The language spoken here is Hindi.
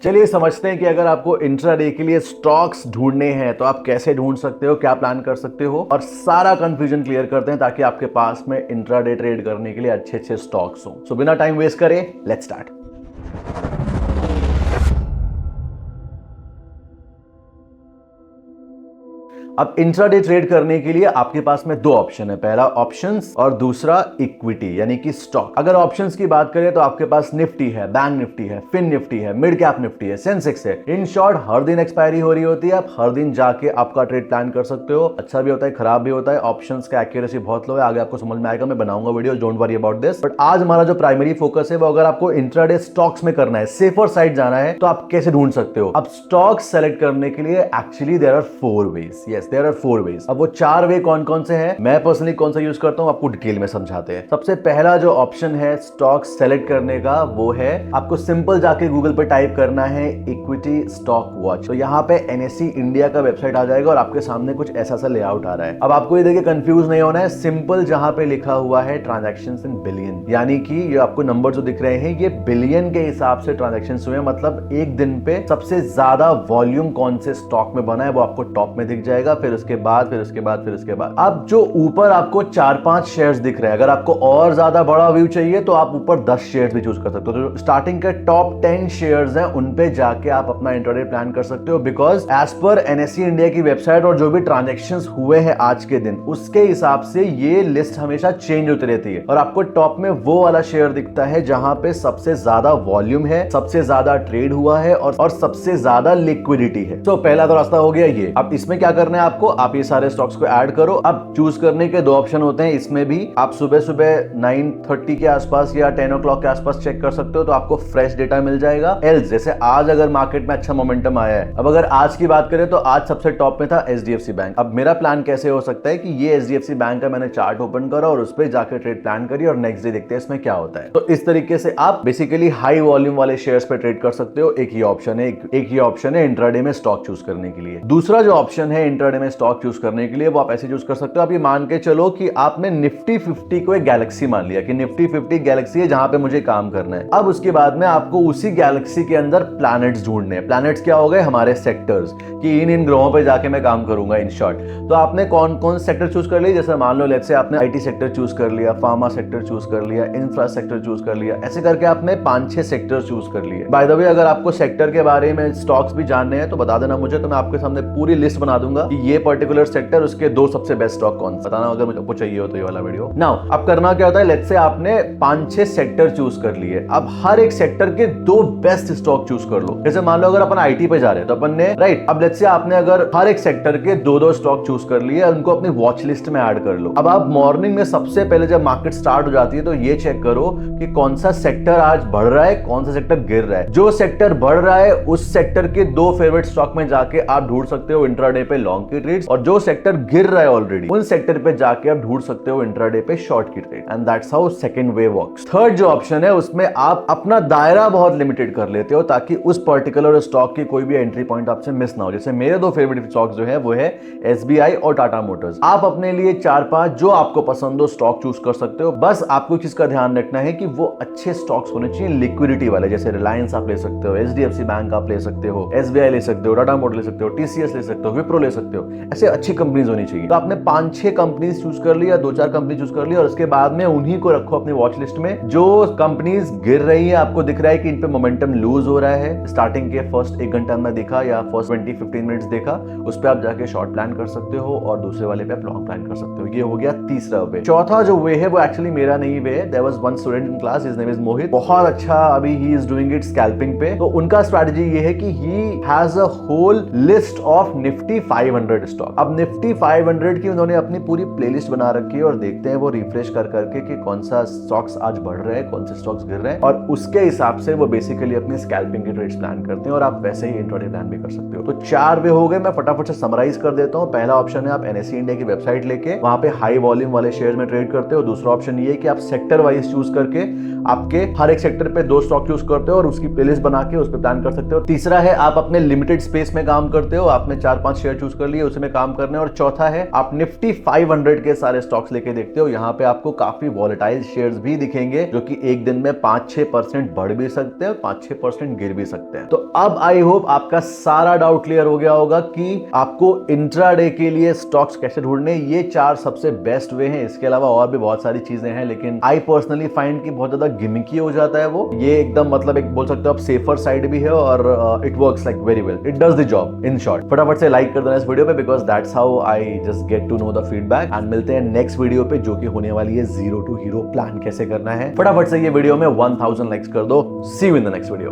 चलिए समझते हैं कि अगर आपको इंट्राडे के लिए स्टॉक्स ढूंढने हैं तो आप कैसे ढूंढ सकते हो, क्या प्लान कर सकते हो, और सारा कंफ्यूजन क्लियर करते हैं ताकि आपके पास में इंट्राडे ट्रेड करने के लिए अच्छे अच्छे स्टॉक्स हो। सो बिना टाइम वेस्ट करे लेट्स स्टार्ट। अब इंट्राडे ट्रेड करने के लिए आपके पास में दो ऑप्शन है, पहला ऑप्शंस और दूसरा इक्विटी यानी कि स्टॉक। अगर ऑप्शंस की बात करें तो आपके पास निफ्टी है, बैंक निफ्टी है, फिन निफ्टी है, मिड कैप निफ्टी है, सेंसेक्स है। इन शॉर्ट हर दिन एक्सपायरी हो रही होती है, आप हर दिन जाके आपका ट्रेड प्लान कर सकते हो। अच्छा भी होता है, खराब भी होता है। ऑप्शंस का एक्यूरेसी बहुत लो है, आगे आपको समझ में आएगा, मैं बनाऊंगा video, don't worry about this. But आज हमारा जो प्राइमरी फोकस है वो अगर आपको इंट्राडे स्टॉक्स में करना है, सेफर साइड जाना है, तो आप कैसे ढूंढ सकते हो। अब स्टॉक सेलेक्ट करने के लिए actually there are 4 ways. Yes, there are 4 ways. अब वो 4 वे कौन कौन से हैं, मैं पर्सनली कौन सा यूज करता हूं, आपको डिटेल में समझाते हैं। सबसे पहला जो ऑप्शन है स्टॉक सेलेक्ट करने का वो है, आपको सिंपल जाके गूगल पे टाइप करना है इक्विटी स्टॉक वॉच। तो यहाँ पे एनएसई इंडिया का वेबसाइट आ जाएगा और आपके सामने कुछ ऐसा सा लेआउट आ रहा है। अब आपको ये देखिए कंफ्यूज नहीं होना है, सिंपल जहां पे लिखा हुआ है ट्रांजैक्शंस इन बिलियन, यानी कि ये आपको नंबर जो दिख रहे हैं ये बिलियन के हिसाब से ट्रांजैक्शंस हुए, मतलब एक दिन पे सबसे ज्यादा वॉल्यूम कौन से स्टॉक में बना है वो आपको टॉप में दिख जाएगा। फिर उसके बाद अब जो ऊपर आपको 4-5 शेयर्स दिख रहे हैं, अगर आपको और ज्यादा बड़ा व्यू चाहिए तो आप ऊपर 10 शेयर्स भी चूज कर सकते हो। तो जो स्टार्टिंग के टॉप 10 शेयर्स हैं उन पे जाके आप अपना इंट्राडे प्लान कर सकते हो, because as per NSE India की वेबसाइट और जो भी ट्रांजैक्शंस हुए हैं आज के दिन उसके हिसाब से ये लिस्ट हमेशा चेंज होती रहती है। और आपको टॉप में वो वाला शेयर दिखता है जहां पे सबसे ज्यादा वॉल्यूम है, सबसे ज्यादा ट्रेड हुआ है और सबसे ज्यादा लिक्विडिटी है। तो पहला तो रास्ता हो गया ये। अब इसमें क्या करना है आपको, आप ये सारे स्टॉक्स को ऐड करो। अब चूज करने के दो ऑप्शन होते हैं, इसमें भी आप सुबह सुबह 9:30 के आसपास या 10 o'clock के आसपास चेक कर सकते हो, तो आपको फ्रेश डेटा मिल जाएगा। एल्स जैसे आज अगर मार्केट में अच्छा मोमेंटम आया है, अब अगर आज की बात करें तो आज सबसे टॉप में था एचडीएफसी बैंक। अब मेरा प्लान कैसे हो सकता है कि ये एचडीएफसी बैंक का मैंने चार्ट ओपन करा और उस पर जाकर ट्रेड प्लान करी और नेक्स्ट डे देखते हैं इसमें क्या होता है। तो इस तरीके से आप बेसिकली हाई वॉल्यूम वाले शेयर्स पे ट्रेड कर सकते हो। एक ही ऑप्शन है इंट्राडे में स्टॉक चूज करने के लिए। दूसरा जो ऑप्शन है इंट्राडे में स्टॉक चूज करने के लिए वो आप ऐसे चूज कर सकते हो। आप ये मान के चलो कि आपने निफ्टी 50 को एक गैलेक्सी मान लिया कि निफ्टी 50 गैलेक्सी है जहां पे मुझे काम करना है। अब उसके बाद में आपको उसी गैलेक्सी के अंदर प्लैनेट्स ढूंढने हैं। प्लैनेट्स क्या हो गए, हमारे सेक्टर्स, कि इन ग्रहों पे जाके मैं काम करूंगा इन शॉर्ट। तो आपने कौन कौन सेक्टर चूज कर लिया, जैसे मान लो लेट्स से आपने आईटी सेक्टर चूज कर लिया, फार्मा सेक्टर चूज कर लिया, इंफ्रा सेक्टर चूज कर लिया, ऐसे करके आपने 5-6 सेक्टर चूज कर लिए। बाय द वे अगर आपको सेक्टर के बारे में स्टॉक्स भी जानने हैं तो बता देना मुझे, तो मैं आपके सामने पूरी लिस्ट बना दूंगा कि ये पर्टिकुलर सेक्टर उसके 2 सबसे बेस्ट स्टॉक कौन सा, बताना अगर मुझे चाहिए हो तो ये वाला वीडियो। नाउ अब करना क्या होता है, लेट्स से आपने 5-6 सेक्टर चूज कर लिए। अब हर एक सेक्टर के 2 बेस्ट स्टॉक चूज कर लो। जैसे मान लो अगर अपन आईटी पे जा रहे हैं तो अपन ने राइट, अब लेट्स से आपने अगर हर एक सेक्टर के 2-2 स्टॉक चूज कर लिए, उनको अपनी वॉच लिस्ट में ऐड कर लो। अब आप मॉर्निंग में सबसे पहले जब मार्केट स्टार्ट हो जाती है तो ये चेक करो कि कौन सा सेक्टर आज बढ़ रहा है, कौन सा सेक्टर गिर रहा है। जो सेक्टर बढ़ रहा है उस सेक्टर के 2 फेवरेट स्टॉक में जाके आप ढूंढ सकते हो इंट्राडे पे लॉन्ग की ट्रेड्स, और जो सेक्टर गिर रहा है ऑलरेडी उन सेक्टर पे जाके आप ढूंढ सकते हो इंट्राडे पे शॉर्ट की trade. And that's how second way works. Third जो ऑप्शन है उसमें आप अपना दायरा बहुत लिमिटेड कर लेते हो ताकि उस पर्टिकुलर स्टॉक की कोई भी एंट्री पॉइंट आपसे मिस ना हो। जैसे मेरे 2 फेवरेट स्टॉक्स जो है वो है एसबीआई और टाटा मोटर्स। आप अपने लिए 4-5 जो आपको पसंद हो स्टॉक चूज कर सकते हो। बस आपको चीज का ध्यान रखना है कि वो अच्छे स्टॉक्स होने चाहिए, लिक्विडिटी वाले। जैसे रिलायंस आप ले सकते हो, एचडीएफसी बैंक आप ले सकते हो, एसबीआई ले सकते हो, टाटा मोटर ले सकते हो, टीसीएस ले सकते हो, विप्रो ले सकते हो। ऐसे अच्छी कंपनीज होनी चाहिए। तो आपने 5-6 कंपनीज चूज कर ली या 2-4 कंपनी चूज कर ली और उसके बाद में उन्हीं को रखो अपनी वॉच लिस्ट में। जो कंपनीज गिर रही है, आपको दिख रहा है कि इन पे मोमेंटम लूज हो रहा है, स्टार्टिंग के फर्स्ट 1 घंटा में देखा या फर्स्ट 20-15 मिनट्स देखा, उस पे आप जाके शॉर्ट प्लान कर सकते हो और दूसरे वाले पे आप लॉन्ग प्लान कर सकते हो। ये हो गया तीसरा वे। चौथा जो वे है वो एक्चुअली मेरा नहीं वे है। There was one student in class, his name is Mohit, बहुत अच्छा अभी he is doing it scalping पे। तो उनका स्ट्रेटजी ये है कि he has a whole list of Nifty 500 stock. अब निफ्टी 500 की उन्होंने अपनी पूरी प्लेलिस्ट बना रखी है और देखते हैं वो रिफ्रेश कर करके कि कौन सा स्टॉक्स आज बढ़ रहे हैं, कौन से स्टॉक्स गिर रहे हैं, और उसके हिसाब से वो बेसिकली अपनी स्कैल्पिंग की ट्रेड्स प्लान करते हैं और आप वैसे ही इंट्राडे प्लान भी कर सकते हो। तो 4 वे हो गए, मैं फटाफट से समराइज कर देता हूं। पहला ऑप्शन है आप एनएसई इंडिया की वेबसाइट लेके वहां पे हाई वॉल्यूम वाले शेयर में ट्रेड करते हो। दूसरा ऑप्शन ये है कि आप सेक्टर वाइज चूज करके आपके हर एक सेक्टर पे 2 स्टॉक चूज करते हो और उसकी प्लेलिस्ट बना के उस पर प्लान कर सकते हो। तीसरा है आप अपने लिमिटेड स्पेस में काम करते हो, आपने 4-5 शेयर चूज कर लिए लिए उसी में काम करना है। और चौथा है आप निफ्टी 500 के सारे स्टॉक्स लेके देखते हो, यहाँ पे आपको काफी वॉलेटाइल शेयर्स भी दिखेंगे जो कि एक दिन में 5-6% बढ़ भी सकते हैं और 5-6% गिर भी सकते हैं। तो अब आई होप आपका सारा डाउट क्लियर हो गया होगा कि आपको इंट्राडे के लिए स्टॉक्स कैसे ढूंढने। ये 4 सबसे बेस्ट वे हैं, इसके अलावा और भी बहुत सारी चीजें हैं, लेकिन आई पर्सनली फाइंड कि बहुत ज्यादा गिमिकी हो जाता है वो। ये एकदम मतलब एक बोल सकते हो आप सेफर साइड भी है और it works like very well, it does the job in short. फटाफट से लाइक कर देना इस वीडियो पे because that's how I just get to know the feedback. And मिलते हैं नेक्स्ट वीडियो पे जो कि होने वाली है जीरो टू हीरो प्लान कैसे करना है। फटाफट से ये वीडियो में 1000 लाइक्स कर दो। See you in the next video.